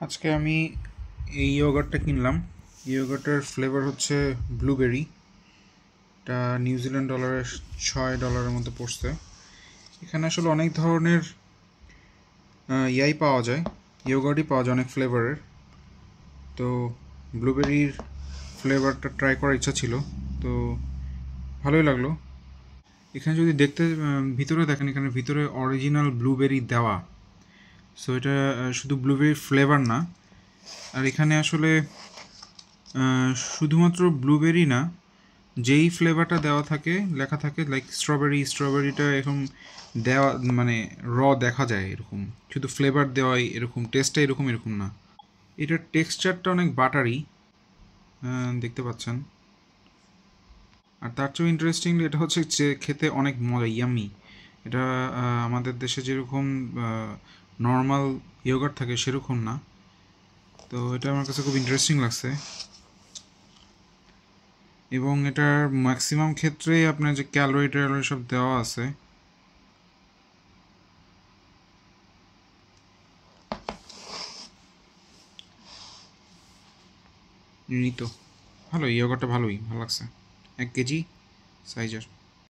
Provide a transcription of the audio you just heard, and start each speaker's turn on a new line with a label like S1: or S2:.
S1: আজকে আমি এই ইয়োগার্টটা কিনলাম। ইয়োগার্টের ফ্লেভার হচ্ছে ব্লুবেরি। এটা নিউজিল্যান্ড ডলারের $6 মতো পড়ছে। এখানে আসলে অনেক ধরনের পাওয়া যায়, ইয়োগার্টই পাওয়া যায় অনেক ফ্লেভারের। তো ব্লুবেরির ফ্লেভারটা ট্রাই করার ইচ্ছা ছিল, তো ভালোই লাগলো। এখানে যদি দেখতে ভিতরে দেখেন, এখানে ভিতরে অরিজিনাল ব্লুবেরি দেওয়া। সো এটা শুধু ব্লুবেরির ফ্লেভার না, আর এখানে আসলে শুধুমাত্র ব্লুবেরি না, যেই ফ্লেভারটা দেওয়া থাকে লেখা থাকে লাইক স্ট্রবেরিটা এরকম দেওয়া, মানে দেখা যায় এরকম, শুধু ফ্লেভার দেওয়াই এরকম, টেস্টটা এরকম না। এটার টেক্সচারটা অনেক বাটারি, দেখতে পাচ্ছেন। আর তার চেয়েও ইন্টারেস্টিংলি এটা হচ্ছে যে খেতে অনেক মজা, ইয়ামি। এটা আমাদের দেশে যেরকম নর্মাল ইয়োগার্ট থাকে সেরকম না। তো এটা আমার কাছে খুব ইন্টারেস্টিং লাগছে, এবং এটার ম্যাক্সিমাম ক্ষেত্রেই আপনার যে ক্যালোরি সব দেওয়া আছে। এই তো ভালোই, ইয়োগার্টটা ভালো লাগছে। 1 কেজি সাইজের।